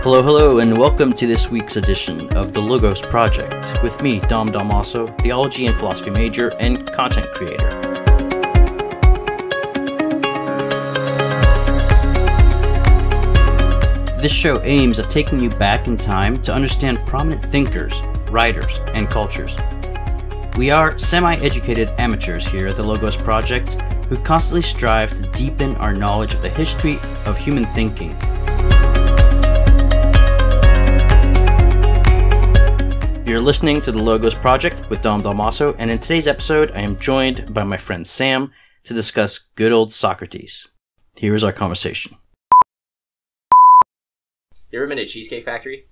Hello, hello, and welcome to this week's edition of the Logos Project with me, Dom Damaso, theology and philosophy major and content creator. This show aims at taking you back in time to understand prominent thinkers, writers, and cultures. We are semi-educated amateurs here at the Logos Project who constantly strive to deepen our knowledge of the history of human thinking. You're listening to the Logos Project with Dom Dalmaso, and in today's episode, I am joined by my friend Sam to discuss good old Socrates. Here is our conversation. You ever been to a Cheesecake Factory?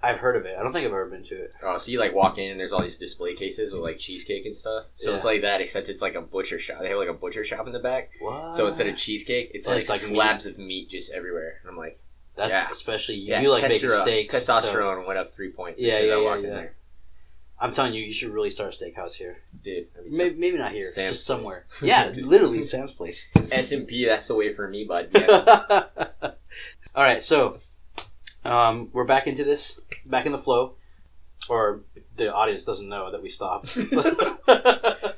I've heard of it. I don't think I've ever been to it. Oh, so you walk in and there's all these display cases with cheesecake and stuff. So It's like that, except it's like a butcher shop. They have a butcher shop in the back. What? So instead of cheesecake, it's like slabs of meat just everywhere. And I'm like, that's especially you like making steaks. Testosterone went up 3 points. I walked in there. I'm telling you, you should really start a steakhouse here. Dude. Maybe not here. Sam's just somewhere. Yeah, literally Sam's place. S&P, that's the way for me, bud. Yeah. Alright, so we're back into this, back in the flow. Or the audience doesn't know that we stopped.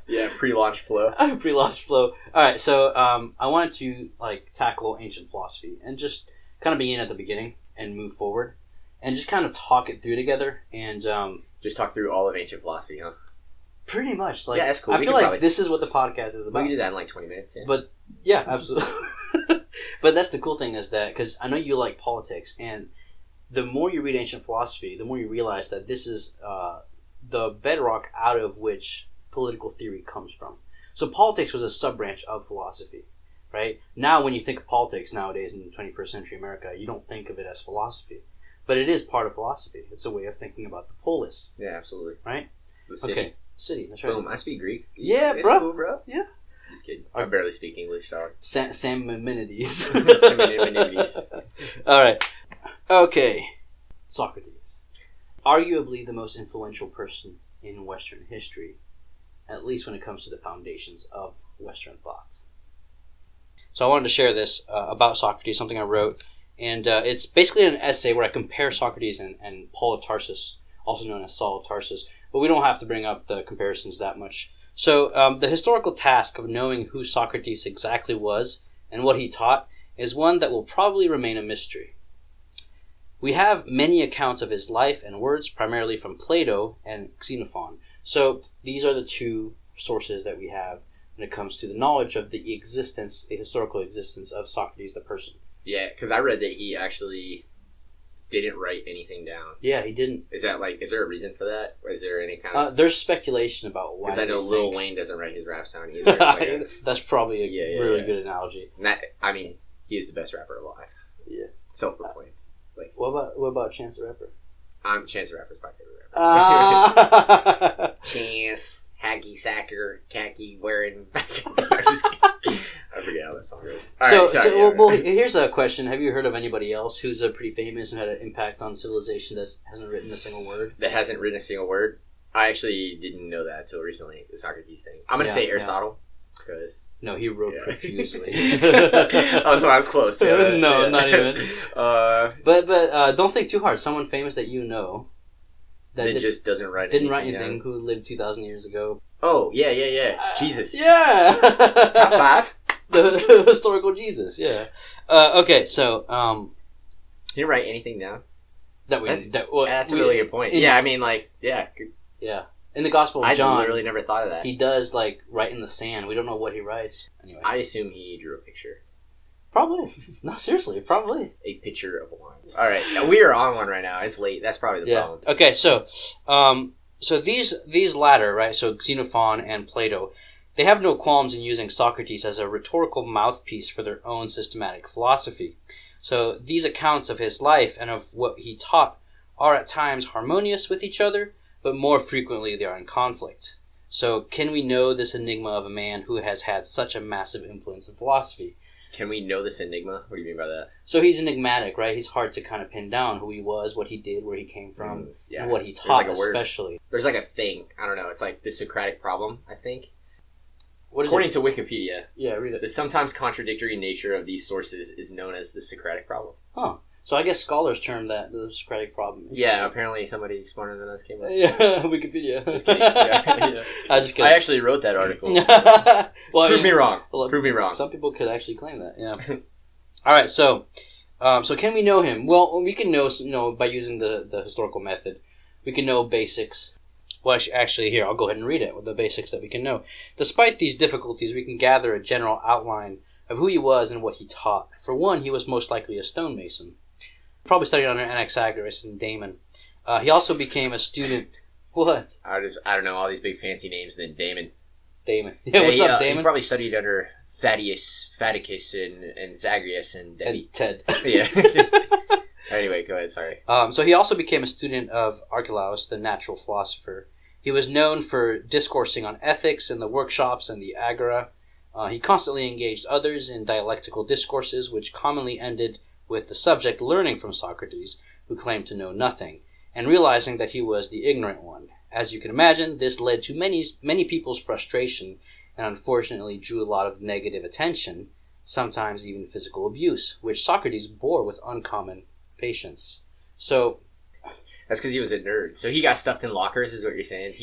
Yeah, pre-launch flow. Pre-launch flow. Alright, so I wanted to tackle ancient philosophy and just kind of begin at the beginning and move forward and just kind of talk it through together and just talk through all of ancient philosophy, huh? Pretty much. Yeah, that's cool. I feel like this is what the podcast is about. We can do that in 20 minutes, yeah. But, yeah, absolutely. But that's the cool thing is that, because I know you like politics, and the more you read ancient philosophy, the more you realize that this is the bedrock out of which political theory comes from. So politics was a sub-branch of philosophy, right? Now, when you think of politics nowadays in 21st century America, you don't think of it as philosophy. But it is part of philosophy. It's a way of thinking about the polis. Yeah, absolutely. Right? The city. Okay, city, that's right. Boom, I speak Greek. Yeah, it's bro. Cool, bro. Yeah. Just kidding. I barely speak English, dog. Saminides. Saminides. Alright. Okay. Socrates. Arguably the most influential person in Western history, at least when it comes to the foundations of Western thought. So I wanted to share this about Socrates, something I wrote, and it's basically an essay where I compare Socrates and Paul of Tarsus, also known as Saul of Tarsus, but we don't have to bring up the comparisons that much. So the historical task of knowing who Socrates exactly was and what he taught is one that will probably remain a mystery. We have many accounts of his life and words, primarily from Plato and Xenophon. So these are the two sources that we have when it comes to the knowledge of the historical existence of Socrates the person. Yeah, because I read that he actually didn't write anything down. Yeah, he didn't. Is there a reason for that? Or is there any kind of... there's speculation about why. Because I know Lil Wayne doesn't write his raps down either. That's probably a really good analogy. He is the best rapper alive. Yeah. Self-proclaimed. What about Chance the Rapper? Chance the Rapper's my favorite rapper. Chance, Hacky Sacker, khaki wearing. I'm just kidding. I forget how that song goes. Here's a question. Have you heard of anybody else who's pretty famous and had an impact on civilization that hasn't written a single word? That hasn't written a single word? I actually didn't know that until recently, the Socrates thing. I'm going to say Aristotle, because... No, he wrote profusely. Oh, so I was close. Yeah, no, not even. But don't think too hard. Someone famous that you know that just didn't write anything, who lived 2,000 years ago. Oh, yeah. Jesus. Yeah. Top five? The historical Jesus, yeah. Okay, so... He didn't write anything down? That's a really good point. Yeah. In the Gospel of John... I literally never thought of that. He does, write in the sand. We don't know what he writes. Anyway. I assume he drew a picture. Probably. No, seriously, probably. A picture of a wine. Alright, we are on one right now. It's late. That's probably the problem. Okay, so these latter, right, so Xenophon and Plato, they have no qualms in using Socrates as a rhetorical mouthpiece for their own systematic philosophy. So these accounts of his life and of what he taught are at times harmonious with each other, but more frequently they are in conflict. So can we know this enigma of a man who has had such a massive influence in philosophy? Can we know this enigma? What do you mean by that? So he's enigmatic, right? He's hard to kind of pin down who he was, what he did, where he came from, and what he taught especially. There's a thing. I don't know. It's the Socratic problem, I think. According to Wikipedia, read it. The sometimes contradictory nature of these sources is known as the Socratic problem. Huh. So I guess scholars term that the Socratic problem. Yeah, apparently somebody smarter than us came up. Yeah, Wikipedia. Just kidding. Yeah. I just kidding. I actually wrote that article. So. Well, Prove me wrong. Well, Prove me wrong. Some people could actually claim that. Yeah. All right. So can we know him? Well, we can know by using the historical method. We can know basics. Well, actually, here I'll go ahead and read it with the basics that we can know. Despite these difficulties, we can gather a general outline of who he was and what he taught. For one, he was most likely a stonemason. Probably studied under Anaxagoras and Damon. He also became a student. What? I don't know, all these big fancy names and then Damon. Yeah, what's up, Damon? He probably studied under Thaddeus, Faticus, and Zagreus and Debbie. And Ted. Yeah. Anyway, go ahead, sorry. So he also became a student of Archelaus, the natural philosopher. He was known for discoursing on ethics in the workshops and the agora. He constantly engaged others in dialectical discourses, which commonly ended with the subject learning from Socrates, who claimed to know nothing, and realizing that he was the ignorant one. As you can imagine, this led to many people's frustration and unfortunately drew a lot of negative attention, sometimes even physical abuse, which Socrates bore with uncommon patience. So that's because he was a nerd. So he got stuffed in lockers, is what you're saying.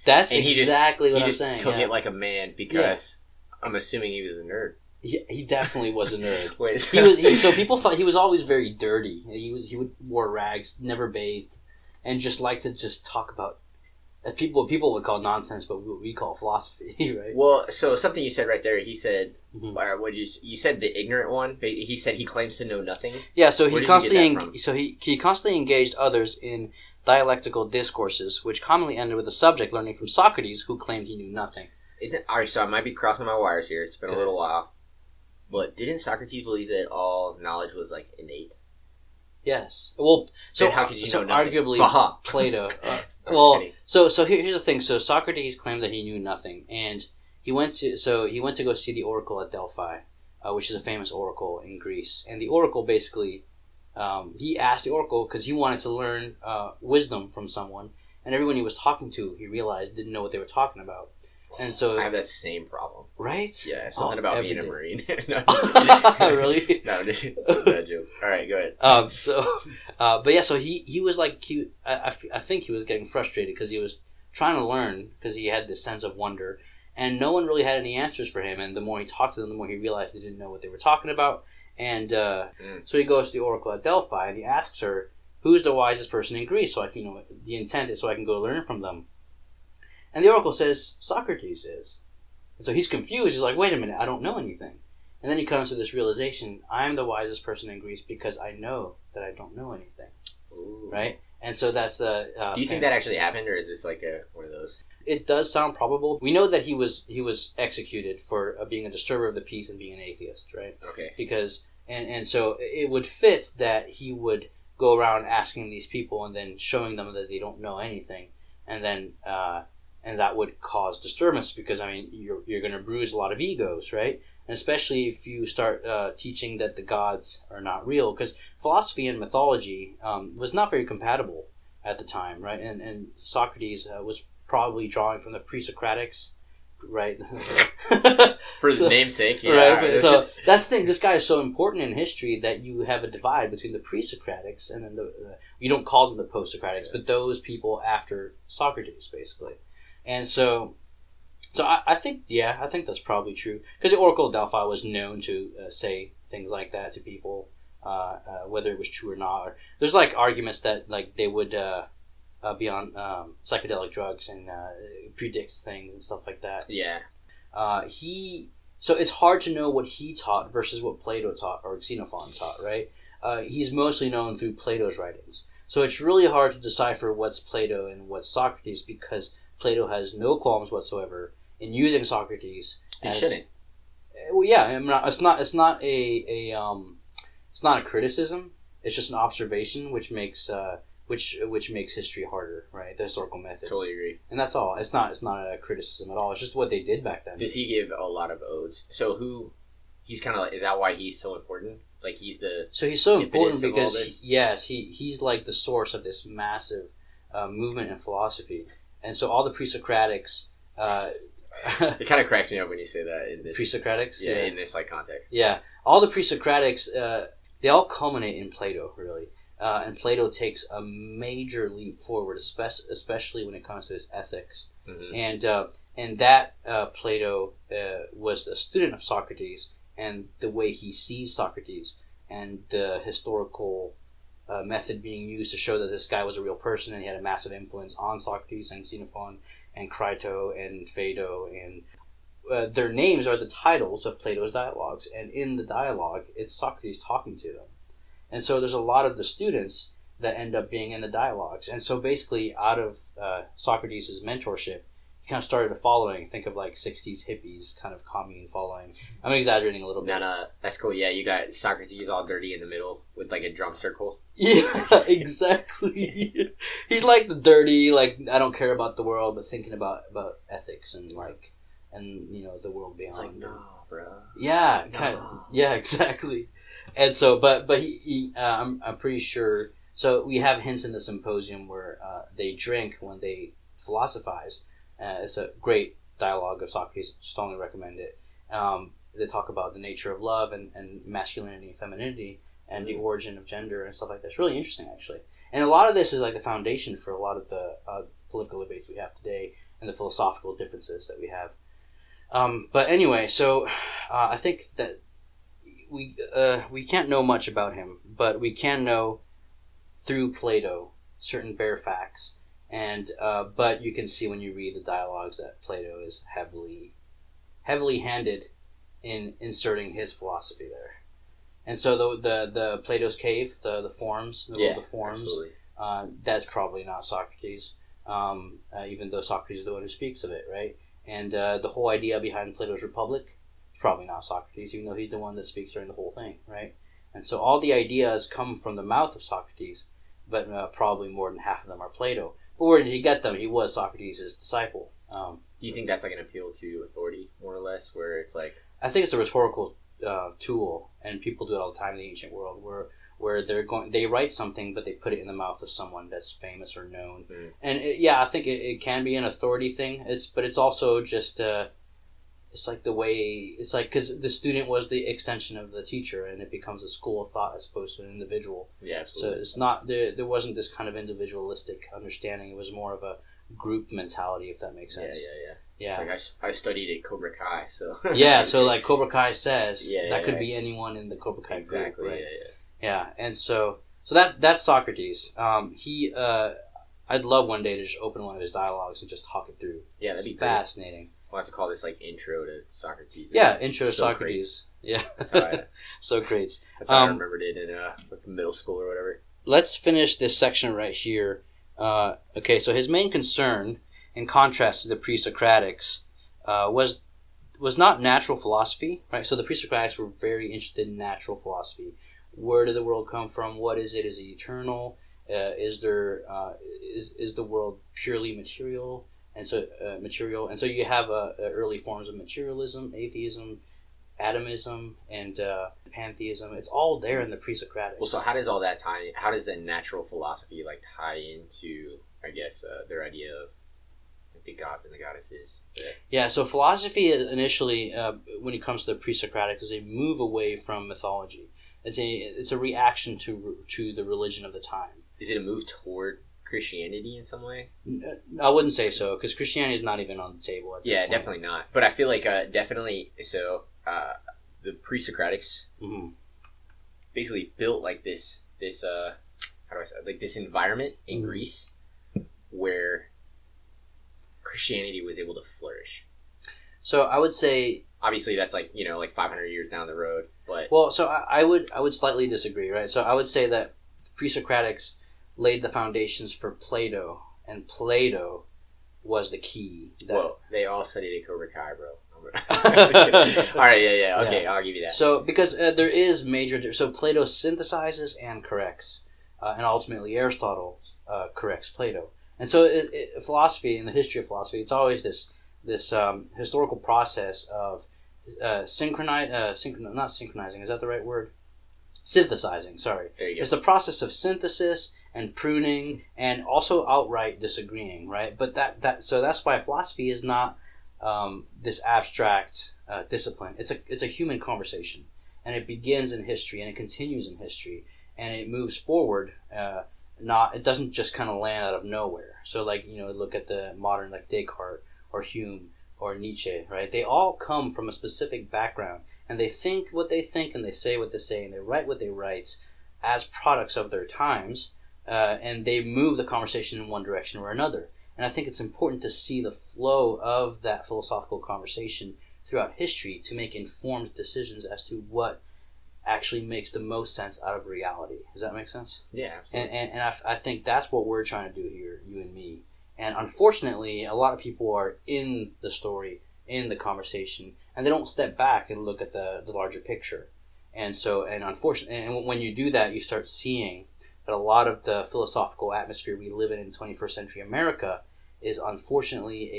That's exactly what I'm saying. He just took it like a man because I'm assuming he was a nerd. He definitely was a nerd. Wait, so people thought he was always very dirty. He wore rags, never bathed, and just liked to just talk about what people would call nonsense, but what we call philosophy, right? Well, so something you said right there. He said, Mm-hmm. you said the ignorant one. He said he claims to know nothing. Yeah, so he constantly engaged others in dialectical discourses, which commonly ended with the subject learning from Socrates, who claimed he knew nothing. Alright, so I might be crossing my wires here. It's been a little while. But didn't Socrates believe that all knowledge was like innate? Yes. Well, so how could you know nothing? Arguably Plato. So here's the thing. So Socrates claimed that he knew nothing, and he went to go see the oracle at Delphi, which is a famous oracle in Greece. And the oracle basically, he asked the oracle because he wanted to learn wisdom from someone, and everyone he was talking to, he realized didn't know what they were talking about. And so I have that same problem. Right? Yeah, something about being a Marine. No, really? No, bad joke. All right, go ahead. But yeah, so he was like, I think he was getting frustrated because he was trying to learn because he had this sense of wonder, and no one really had any answers for him. And the more he talked to them, the more he realized they didn't know what they were talking about. And so he goes to the oracle at Delphi and he asks her, "Who's the wisest person in Greece?" So the intent is so I can go learn from them. And the oracle says, Socrates is. And so he's confused. He's like, wait a minute, I don't know anything. And then he comes to this realization, I'm the wisest person in Greece because I know that I don't know anything. Ooh. Right? And so that's... Do you think that actually happened, or is this like one of those? It does sound probable. We know that he was executed for being a disturber of the peace and being an atheist, right? Okay. Because... And so it would fit that he would go around asking these people and then showing them that they don't know anything. And then... and that would cause disturbance because, you're going to bruise a lot of egos, right? And especially if you start teaching that the gods are not real. Because philosophy and mythology was not very compatible at the time, right? And Socrates was probably drawing from the pre-Socratics, right? For the namesake, yeah. Right? So that's the thing. This guy is so important in history that you have a divide between the pre-Socratics and then you don't call them the post-Socratics, but those people after Socrates, basically. And so I think that's probably true. Because the Oracle of Delphi was known to say things like that to people, whether it was true or not. There's like arguments that like they would be on psychedelic drugs and predict things and stuff like that. Yeah. So it's hard to know what he taught versus what Plato taught or Xenophon taught, right? He's mostly known through Plato's writings. So it's really hard to decipher what's Plato and what's Socrates because Plato has no qualms whatsoever in using Socrates. He shouldn't. Well, yeah, it's not a criticism. It's just an observation, which makes history harder, right? The historical method. Totally agree. And that's all. It's not a criticism at all. It's just what they did back then. Does he give a lot of odes? So he's kind of like, is that why he's so important? Like he's so important because he's like the source of this massive movement in philosophy. And so all the pre-Socratics... it kind of cracks me up when you say that. In this, pre-Socratics? Yeah, in this like context. Yeah. All the pre-Socratics they all culminate in Plato, really. And Plato takes a major leap forward, especially when it comes to his ethics. Mm-hmm. And that Plato was a student of Socrates, and the way he sees Socrates, and the historical method being used to show that this guy was a real person, and he had a massive influence on Socrates and Xenophon and Crito and Phaedo, and their names are the titles of Plato's dialogues, and in the dialogue, it's Socrates talking to them. And so there's a lot of the students that end up being in the dialogues. And so basically, out of Socrates' mentorship, he kind of started a following. Think of like 60s hippies, kind of commune following. I'm exaggerating a little bit. No, that's cool. Yeah, you got Socrates all dirty in the middle with like a drum circle. Yeah, exactly. He's like the dirty, like, I don't care about the world, but thinking about ethics and like, and you know, the world beyond. It's like, no, bro. Yeah, kind of, yeah, exactly. And so, but I'm pretty sure. So we have hints in the symposium where they drink when they philosophize. It's a great dialogue of Socrates. Strongly recommend it. They talk about the nature of love and masculinity and femininity and the origin of gender and stuff like that. It's really interesting, actually. And a lot of this is like the foundation for a lot of the political debates we have today and the philosophical differences that we have. But anyway, so I think that we can't know much about him, but we can know through Plato certain bare facts, and but you can see when you read the dialogues that Plato is heavily handed in inserting his philosophy there. And so the Plato's cave, the forms, the world of forms, that's probably not Socrates, even though Socrates is the one who speaks of it, right? And the whole idea behind Plato's Republic, probably not Socrates, even though he's the one that speaks during the whole thing, right? And so all the ideas come from the mouth of Socrates, but probably more than half of them are Plato. But where did he get them? He was Socrates' disciple. Do you think that's like an appeal to authority, more or less, where it's like... I think it's a rhetorical tool, and people do it all the time in the ancient world, where they write something, but they put it in the mouth of someone that's famous or known. Mm. And I think it can be an authority thing. But it's also just... it's like the way, it's like, because the student was the extension of the teacher, and it becomes a school of thought as opposed to an individual. Yeah, absolutely. So it's not, there wasn't this kind of individualistic understanding. It was more of a group mentality, if that makes sense. Yeah. It's like I studied at Cobra Kai, so. Yeah, so like Cobra Kai says, that could be anyone in the Cobra Kai exactly, group, right? Yeah, and so that's Socrates. I'd love one day to just open one of his dialogues and just talk it through. Yeah, that'd be fascinating. Great. We'll have to call this like Intro to Socrates. Yeah, Intro to Socrates. Yeah. That's how Socrates. That's how I remembered it in like middle school or whatever. Let's finish this section right here. Okay, so his main concern, in contrast to the pre-Socratics, was not natural philosophy, right? So the pre-Socratics were very interested in natural philosophy. Where did the world come from? What is it? Is it eternal? Is the world purely material? And so you have early forms of materialism, atheism, atomism, and pantheism. It's all there in the pre-Socratics. Well, so how does all that tie? How does the natural philosophy like tie into, I guess, their idea of like, the gods and the goddesses? Yeah. So philosophy initially, when it comes to the pre-Socratics, is a move away from mythology. It's a reaction to the religion of the time. Is it a move toward Christianity in some way? I wouldn't say so, because Christianity is not even on the table at this point. Definitely not. But I feel like definitely so. The pre-Socratics basically built like this how do I say, like this environment in Greece where Christianity was able to flourish. So I would say, obviously that's like, you know, like 500 years down the road, but so I would slightly disagree, right? So I would say that pre-Socratics laid the foundations for Plato, and Plato was the key. Well, they all studied at Cobra Kai, bro. All right, okay, I'll give you that. So because there is so Plato synthesizes and corrects, and ultimately Aristotle corrects Plato. And so philosophy, in the history of philosophy, it's always this historical process of not synchronizing, is that the right word? Synthesizing, sorry. There you go. It's the process of synthesis and pruning and also outright disagreeing, right? But so that's why philosophy is not this abstract discipline. It's a human conversation. and it begins in history and it continues in history and it moves forward. It doesn't just kind of land out of nowhere. So like, look at the modern like Descartes or Hume or Nietzsche, right? They all come from a specific background, and they think what they think, and they say what they say, and they write what they write as products of their times, and they move the conversation in one direction or another. And I think it's important to see the flow of that philosophical conversation throughout history to make informed decisions as to what actually makes the most sense out of reality. Does that make sense? Yeah, absolutely. And I think that's what we're trying to do here, you and me. And unfortunately, a lot of people are in the story, in the conversation, and they don't step back and look at the larger picture. And so, unfortunately, and when you do that, you start seeing that a lot of the philosophical atmosphere we live in 21st century America is unfortunately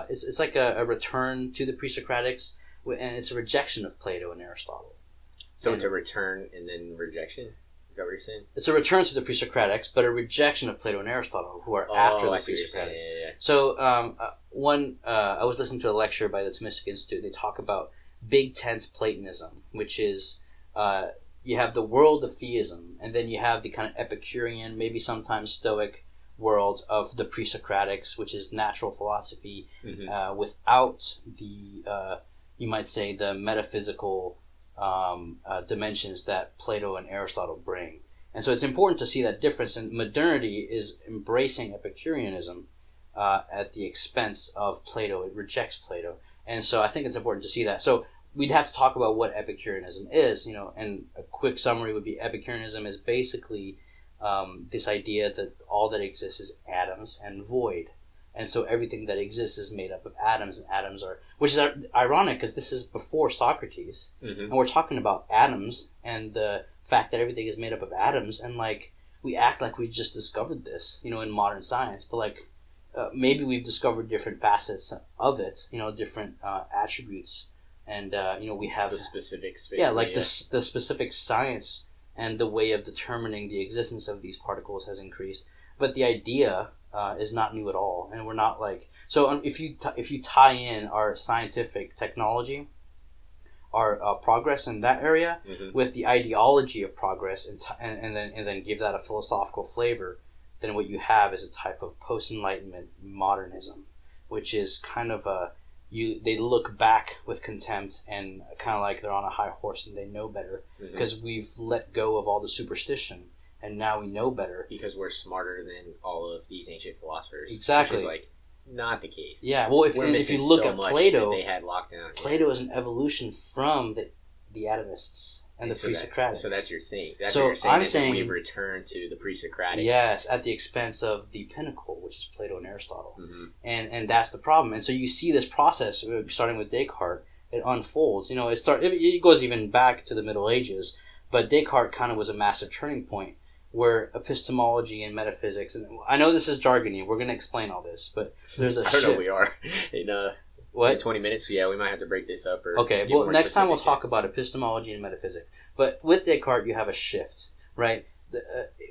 it's like a return to the pre-Socratics, and it's a rejection of Plato and Aristotle. So it's a return and then rejection? Is that what you're saying? It's a return to the pre-Socratics, but a rejection of Plato and Aristotle, who are after the pre-Socratics. Yeah. So I was listening to a lecture by the Thomistic Institute. They talk about big tense Platonism, which is you have the world of theism, and then you have the kind of Epicurean, maybe sometimes Stoic world of the pre-Socratics, which is natural philosophy, without the, you might say, the metaphysical dimensions that Plato and Aristotle bring. And so it's important to see that difference, and modernity is embracing Epicureanism at the expense of Plato. It rejects Plato. And so I think it's important to see that. So we'd have to talk about what Epicureanism is, and a quick summary would be Epicureanism is basically this idea that all that exists is atoms and void. And so everything that exists is made up of atoms, and atoms are, which is ironic because this is before Socrates, and we're talking about atoms and the fact that everything is made up of atoms, and like we act like we just discovered this, in modern science, but like maybe we've discovered different facets of it, different attributes, and we have the specifics. Like the specific science and the way of determining the existence of these particles has increased, but the idea is not new at all, and we're not like so. If you tie in our scientific technology, our progress in that area, with the ideology of progress, and then give that a philosophical flavor, then what you have is a type of post-Enlightenment modernism, which is kind of they look back with contempt and kind of like they're on a high horse and they know better because we've let go of all the superstition. And now we know better. Because we're smarter than all of these ancient philosophers. Exactly. Which is like not the case. Yeah, well, if you look at Plato, they had locked down. Plato is an evolution from the atomists and the pre-Socratics. So that's your thing. That's so what you're saying. I'm saying we've returned to the pre-Socratics. Yes, at the expense of the pinnacle, which is Plato and Aristotle. And that's the problem. And so you see this process, starting with Descartes, it unfolds. It goes even back to the Middle Ages, but Descartes kind of was a massive turning point, where epistemology and metaphysics, and I know this is jargony, we're going to explain all this, but there's a shift. I don't know we are. In 20 minutes, we might have to break this up. Okay, well, next time we'll talk about epistemology and metaphysics. But with Descartes, you have a shift, right?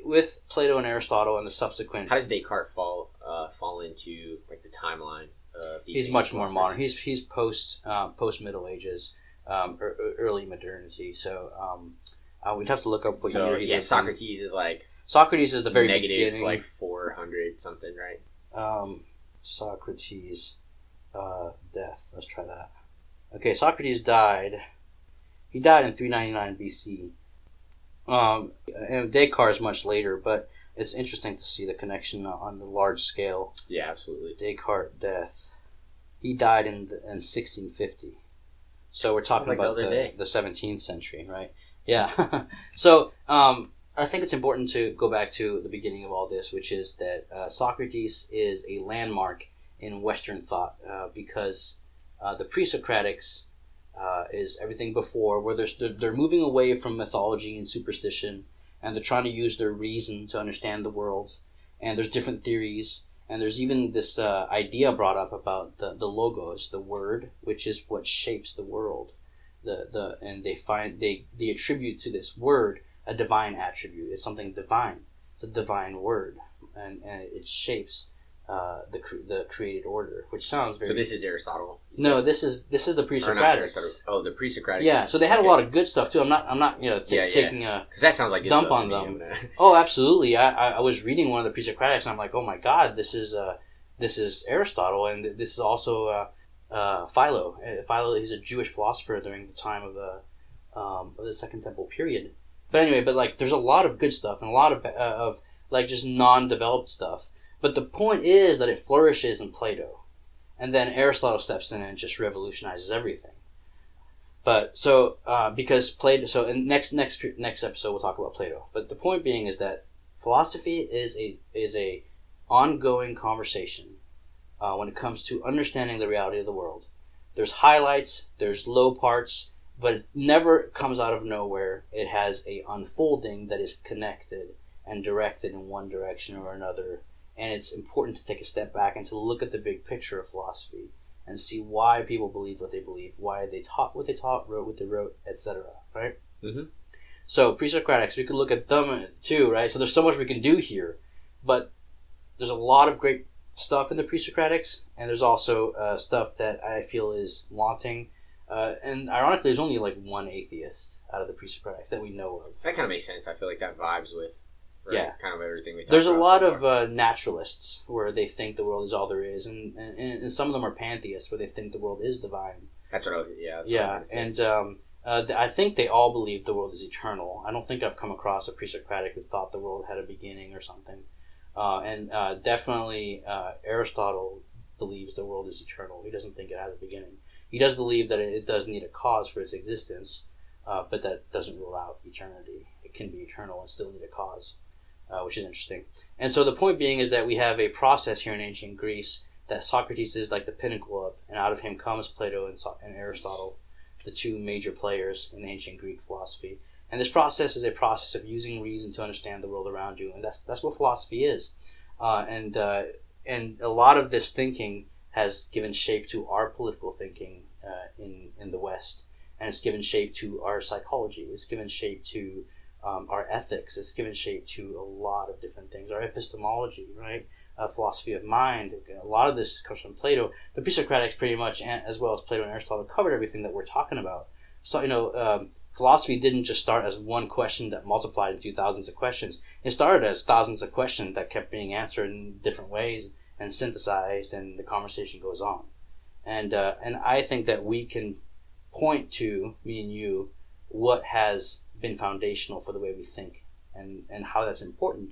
With Plato and Aristotle and the subsequent... How does Descartes fall into like the timeline of these? He's much more modern. He's post Middle Ages, early modernity, so... we'd have to look up what year he lived. Socrates is like... Socrates is the very negative, beginning. like 400 something, right? Socrates, death. Let's try that. Okay, Socrates died. He died in 399 BC. And Descartes is much later, but it's interesting to see the connection on the large scale. Yeah, absolutely. Descartes, death. He died in 1650. So we're talking about the 17th century, right? Yeah. So I think it's important to go back to the beginning of all this, which is that Socrates is a landmark in Western thought because the pre-Socratics is everything before, where they're moving away from mythology and superstition, and they're trying to use their reason to understand the world. And there's different theories, and there's even this idea brought up about the logos, the word, which is what shapes the world. And they attribute to this word a divine attribute. It's something divine. It's a divine word, and it shapes the created order, which sounds very. So this is Aristotle. No, this is the pre-Socratics. Oh, the pre-Socratics. Yeah, so they had a lot of good stuff too. I'm not taking a because that sounds like good dump on them. Oh, absolutely. I was reading one of the pre-Socratics, and I'm like, oh my god, this is Aristotle, and this is also Philo. Philo is a Jewish philosopher during the time of the Second Temple period. But anyway, there's a lot of good stuff and a lot of just non-developed stuff. But the point is that it flourishes in Plato, and then Aristotle steps in and just revolutionizes everything. But because Plato, so in next episode we'll talk about Plato. But the point being is that philosophy is a ongoing conversation when it comes to understanding the reality of the world. There's highlights, there's low parts, but it never comes out of nowhere. It has a unfolding that is connected and directed in one direction or another. And it's important to take a step back and to look at the big picture of philosophy and see why people believe what they believe, why they taught what they taught, wrote what they wrote, etc. Right? Mm-hmm. So pre-Socratics, we could look at them too, right? So there's so much we can do here, but there's a lot of great stuff in the pre-Socratics, and there's also stuff that I feel is wanting. And ironically, there's only one atheist out of the pre-Socratics that we know of. That kind of makes sense. I feel like that vibes with. Right? Yeah, kind of everything we talked about. There's a lot of naturalists where they think the world is all there is, and some of them are pantheists where they think the world is divine. That's what I was. And I think they all believe the world is eternal. I don't think I've come across a pre-Socratic who thought the world had a beginning or something. Definitely Aristotle believes the world is eternal. He doesn't think it has a beginning. He does believe that it does need a cause for its existence, but that doesn't rule out eternity. It can be eternal and still need a cause. Which is interesting. And so the point being is that we have a process here in ancient Greece that Socrates is like the pinnacle of, and out of him comes Plato and Aristotle, the two major players in ancient Greek philosophy. And this process is a process of using reason to understand the world around you, and that's what philosophy is. And a lot of this thinking has given shape to our political thinking in the West, and it's given shape to our psychology. It's given shape to our ethics. It's given shape to a lot of different things. Our epistemology, right? Philosophy of mind. A lot of this comes from Plato. The pre-Socratics pretty much, as well as Plato and Aristotle, covered everything that we're talking about. So, philosophy didn't just start as one question that multiplied into thousands of questions. It started as thousands of questions that kept being answered in different ways and synthesized, and the conversation goes on. And I think that we can point to, me and you, what has been foundational for the way we think and how that's important.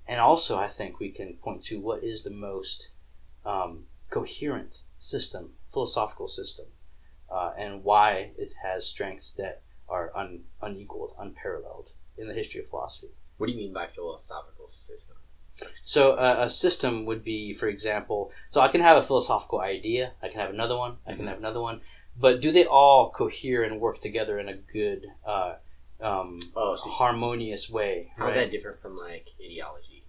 And also I think we can point to what is the most coherent system, philosophical system, and why it has strengths that are unequaled, unparalleled in the history of philosophy. What do you mean by philosophical system? So a system would be, for example, so I can have a philosophical idea, I can have another one, I can have another one, but do they all cohere and work together in a good harmonious way? How is that different from ideology?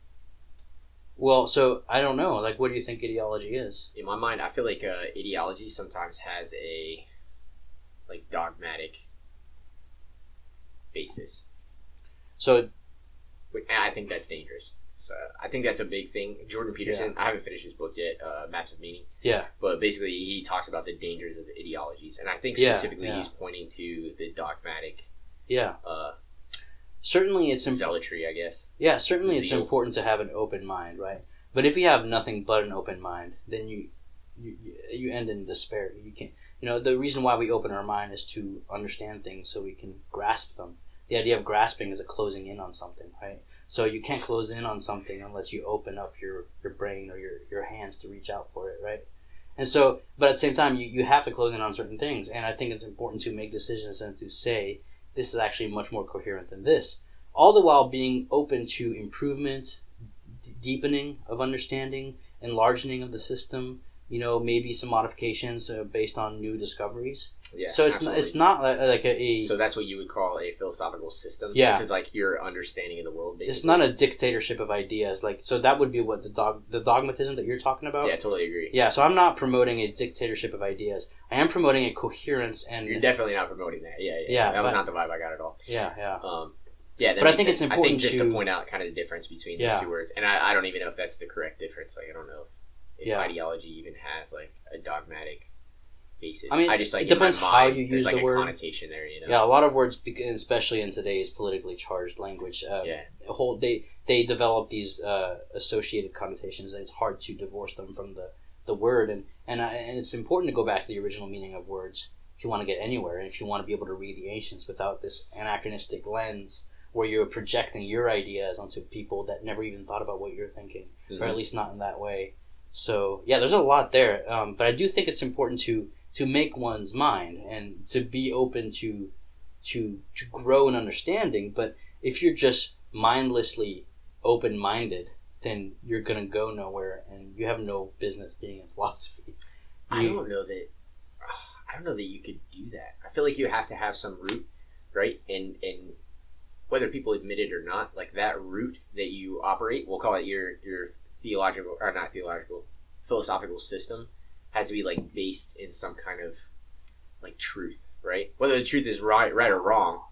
Well, so I don't know. What do you think ideology is? In my mind, I feel like ideology sometimes has a dogmatic basis. So, and I think that's dangerous. So I think that's a big thing. Jordan Peterson, I haven't finished his book yet, Maps of Meaning. Yeah. But basically, he talks about the dangers of ideologies, and I think specifically he's pointing to the dogmatic. Yeah. Certainly, it's zealotry, I guess. Yeah, certainly, it's important to have an open mind, right? But if you have nothing but an open mind, then you end in despair. You can't. The reason why we open our mind is to understand things so we can grasp them. The idea of grasping is a closing in on something, right? So you can't close in on something unless you open up your brain or your hands to reach out for it, right? And so, but at the same time, you have to close in on certain things. And I think it's important to make decisions and to say, this is actually much more coherent than this. All the while being open to improvement, deepening of understanding, enlarging of the system, maybe some modifications based on new discoveries. Yeah, so it's not like a. So that's what you would call a philosophical system. Yeah. This is your understanding of the world. Basically, it's not a dictatorship of ideas. So that would be what the dogmatism that you're talking about. Yeah, I totally agree. Yeah, so I'm not promoting a dictatorship of ideas. I am promoting a coherence and. You're definitely not promoting that. Yeah. That was not the vibe I got at all. Yeah. Yeah, but I think it's important just to point out kind of the difference between those two words, and I don't even know if that's the correct difference. I don't know. if ideology even has like a dogmatic basis. I mean, I just like it depends in my mind, how you there's use like the a word. connotation there, you know. Yeah, a lot of words, especially in today's politically charged language, they develop these associated connotations, and it's hard to divorce them from the word. And it's important to go back to the original meaning of words if you want to get anywhere, and if you want to be able to read the ancients without this anachronistic lens where you're projecting your ideas onto people that never even thought about what you're thinking, or at least not in that way. So yeah, there's a lot there, but I do think it's important to make one's mind and to be open to grow in understanding. But if you're just mindlessly open-minded, then you're gonna go nowhere, and you have no business being in philosophy. I don't know that you could do that. I feel like you have to have some root, right? And whether people admit it or not, like that root that you operate, we'll call it your theological, or not theological, philosophical system, has to be like based in some kind of like truth, right? Whether the truth is right or wrong,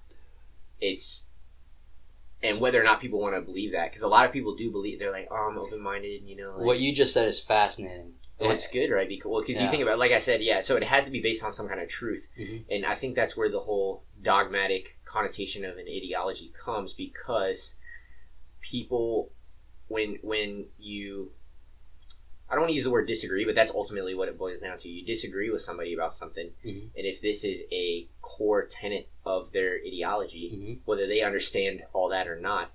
and whether or not people want to believe that, because a lot of people do believe. They're like, "Oh, I'm open-minded," you know. Like, what you just said is fascinating. Well, it's good, right? Because you think about, like I said, so it has to be based on some kind of truth, and I think that's where the whole dogmatic connotation of an ideology comes, because people, when you, I don't want to use the word disagree, but that's ultimately what it boils down to. You disagree with somebody about something, and if this is a core tenet of their ideology, whether they understand all that or not,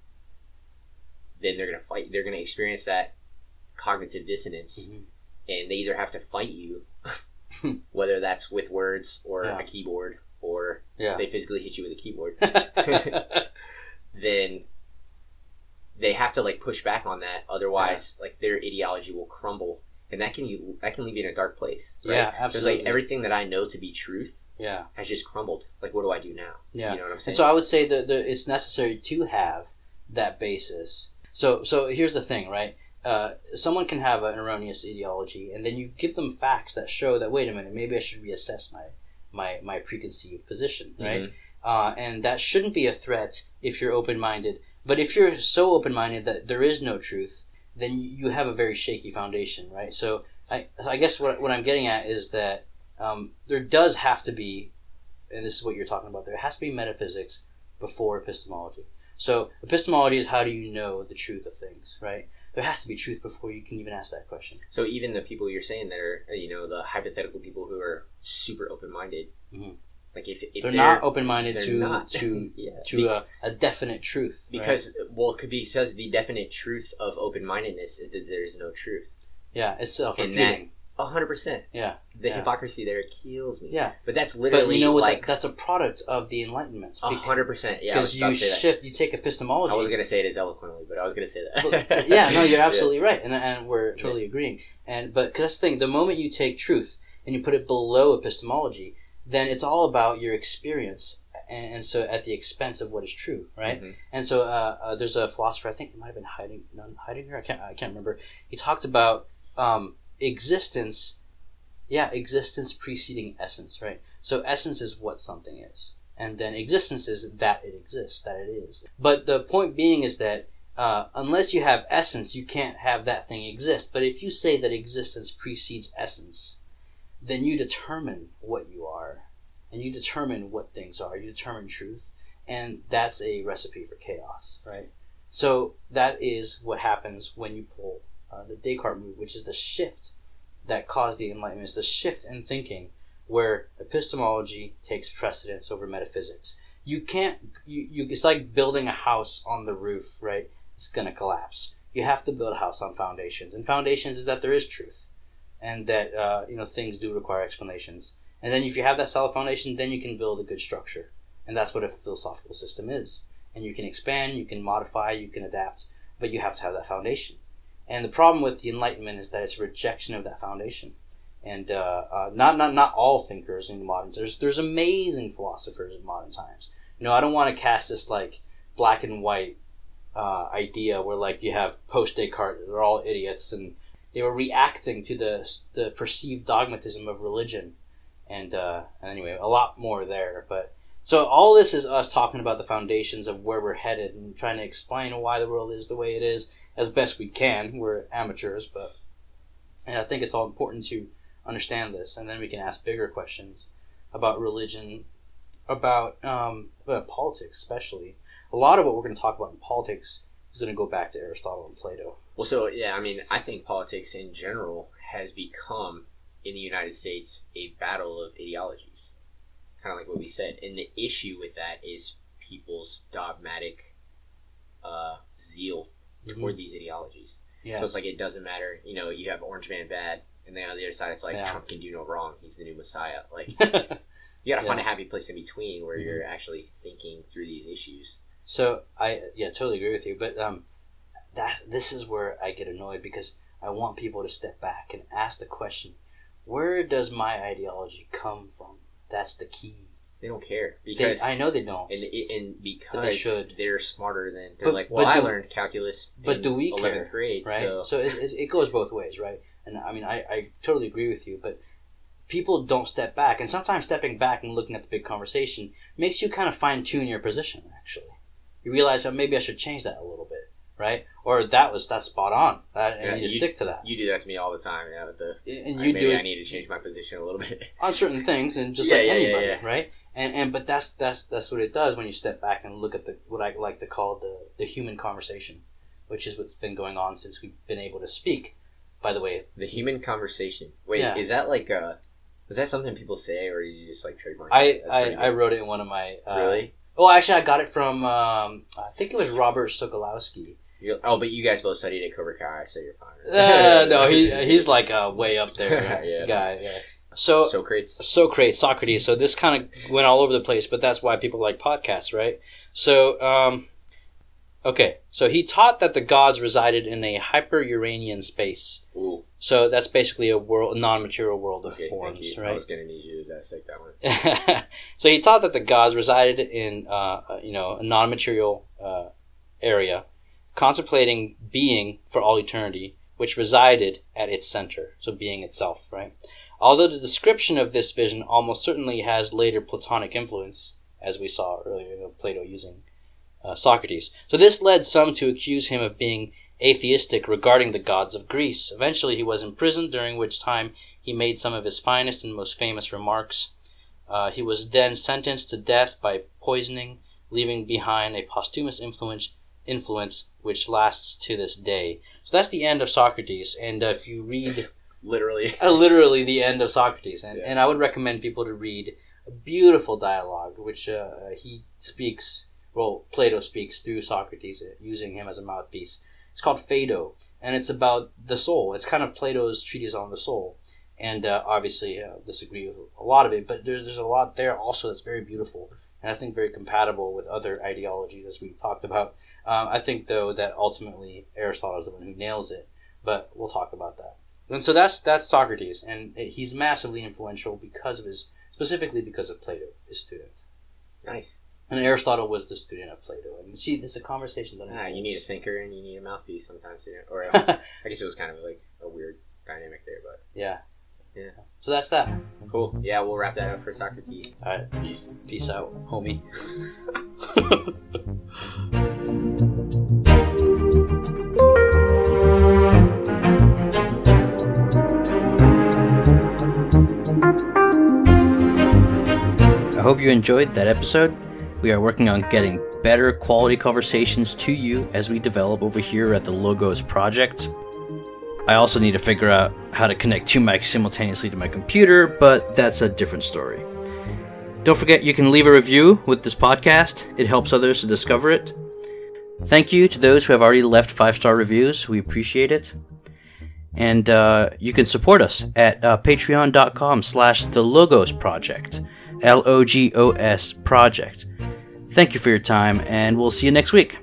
then they're going to fight. They're going to experience that cognitive dissonance, and they either have to fight you, whether that's with words or a keyboard, or they physically hit you with a keyboard, then they have to like push back on that. Otherwise, like their ideology will crumble, and that can leave you in a dark place. Right? Yeah, absolutely. Because like everything that I know to be truth, has just crumbled. Like, what do I do now? Yeah, you know what I'm saying. And so I would say that it's necessary to have that basis. So here's the thing, right? Someone can have an erroneous ideology, and then you give them facts that show that, wait a minute, maybe I should reassess my preconceived position, right? And that shouldn't be a threat if you're open-minded. But if you're so open-minded that there is no truth, then you have a very shaky foundation, right? So I guess what I'm getting at is that there does have to be, and this is what you're talking about, there has to be metaphysics before epistemology. So epistemology is how do you know the truth of things, right? There has to be truth before you can even ask that question. So even the people you're saying that are, the hypothetical people who are super open-minded, like if they're not open-minded to a definite truth, because it could be says the definite truth of open-mindedness is that there is no truth. Yeah, it's self-refuting. 100%. Yeah, the hypocrisy there kills me. Yeah, but that's literally. But you know what? That's a product of the Enlightenment. 100%. Yeah, because you take epistemology. I wasn't going to say it as eloquently, but I was going to say that. Yeah, no, you're absolutely right, and we're totally agreeing. But because that's the thing, the moment you take truth and you put it below epistemology, then it's all about your experience, and so at the expense of what is true, right? And so there's a philosopher, I think it might have been Heidegger. I can't remember. He talked about existence preceding essence, right? So essence is what something is, and then existence is that it exists, that it is. But the point being is that unless you have essence, you can't have that thing exist. But if you say that existence precedes essence, then you determine what you are, and you determine what things are, you determine truth, and that's a recipe for chaos, right? So that is what happens when you pull the Descartes move, which is the shift that caused the Enlightenment. It's the shift in thinking where epistemology takes precedence over metaphysics. You can't, it's like building a house on the roof, right? It's going to collapse. You have to build a house on foundations, and foundations is that there is truth, and that things do require explanations. And then if you have that solid foundation, then you can build a good structure, and that's what a philosophical system is. And you can expand, you can modify, you can adapt, but you have to have that foundation. And the problem with the Enlightenment is that it's a rejection of that foundation. And not all thinkers in modern times. There's amazing philosophers in modern times. I don't want to cast this like black and white idea where like you have post Descartes, they're all idiots, and they were reacting to the perceived dogmatism of religion. And anyway, a lot more there. But so all this is us talking about the foundations of where we're headed and trying to explain why the world is the way it is as best we can. We're amateurs, but And I think it's all important to understand this, and then we can ask bigger questions about religion, about politics especially. A lot of what we're going to talk about in politics is going to go back to Aristotle and Plato. Well, so, yeah, I mean, I think politics in general has become, in the United States, a battle of ideologies. Kind of like what we said. And the issue with that is people's dogmatic zeal toward these ideologies. Yeah. So it's like it doesn't matter. You know, you have Orange Man bad, and then on the other side, it's like Trump can do no wrong. He's the new Messiah. Like, you got to find a happy place in between where you're actually thinking through these issues. So I totally agree with you, but this is where I get annoyed, because I want people to step back and ask the question, where does my ideology come from? That's the key. They don't care, because I know they don't, and because they should. They're smarter than I learned calculus in 11th grade, right? So it goes both ways, right? And I mean, I totally agree with you, but people don't step back, and sometimes stepping back and looking at the big conversation makes you kind of fine tune your position. Actually, you realize that maybe I should change that a little bit, right? Or that's spot on. And you stick to that. You do that to me all the time. Yeah, I need to change my position a little bit on certain things, and just like anybody, right? But that's what it does when you step back and look at what I like to call the human conversation, which is what's been going on since we've been able to speak. By the way, the human conversation. Wait, is that like is that something people say, or did you just like trademark? I wrote it in one of my really. Oh, actually, I got it from I think it was Robert Sokolowski. But you guys both studied at Cobra Kai, so you're fine. No, he's like a way up there guy. Yeah. So Socrates. So this kind of went all over the place, but that's why people like podcasts, right? So, okay. So he taught that the gods resided in a hyper-Uranian space. Ooh. So that's basically a non-material world of forms, right? I was going to need you to dissect that one. So he taught that the gods resided in, a non-material area, contemplating being for all eternity, which resided at its center. So being itself, right? Although the description of this vision almost certainly has later Platonic influence, as we saw earlier, Plato using Socrates. So this led some to accuse him of being atheistic regarding the gods of Greece. Eventually he was imprisoned, during which time he made some of his finest and most famous remarks. He was then sentenced to death by poisoning, leaving behind a posthumous influence which lasts to this day. So that's the end of Socrates, and if you read... literally the end of Socrates, and I would recommend people to read a beautiful dialogue which Plato speaks through Socrates, using him as a mouthpiece. It's called Phaedo, and it's about the soul. It's kind of Plato's treatise on the soul, and obviously disagree with a lot of it, but there's a lot there also that's very beautiful, and I think very compatible with other ideologies, as we talked about. I think, though, that ultimately Aristotle is the one who nails it, but we'll talk about that. And so that's Socrates, and he's massively influential specifically because of Plato, his student. Nice. And Aristotle was the student of Plato. And see, it's a conversation that you need a thinker and you need a mouthpiece sometimes. Or I guess it was kind of like a weird dynamic there, but yeah. So that's that. Cool. Yeah, we'll wrap that up for Socrates. All right. Peace out, homie. I hope you enjoyed that episode. We are working on getting better quality conversations to you as we develop over here at the Logos Project. I also need to figure out how to connect two mics simultaneously to my computer, but that's a different story. Don't forget you can leave a review with this podcast. It helps others to discover it. Thank you to those who have already left 5-star reviews. We appreciate it. And you can support us at patreon.com/thelogosproject. LOGOS project. Thank you for your time, and we'll see you next week.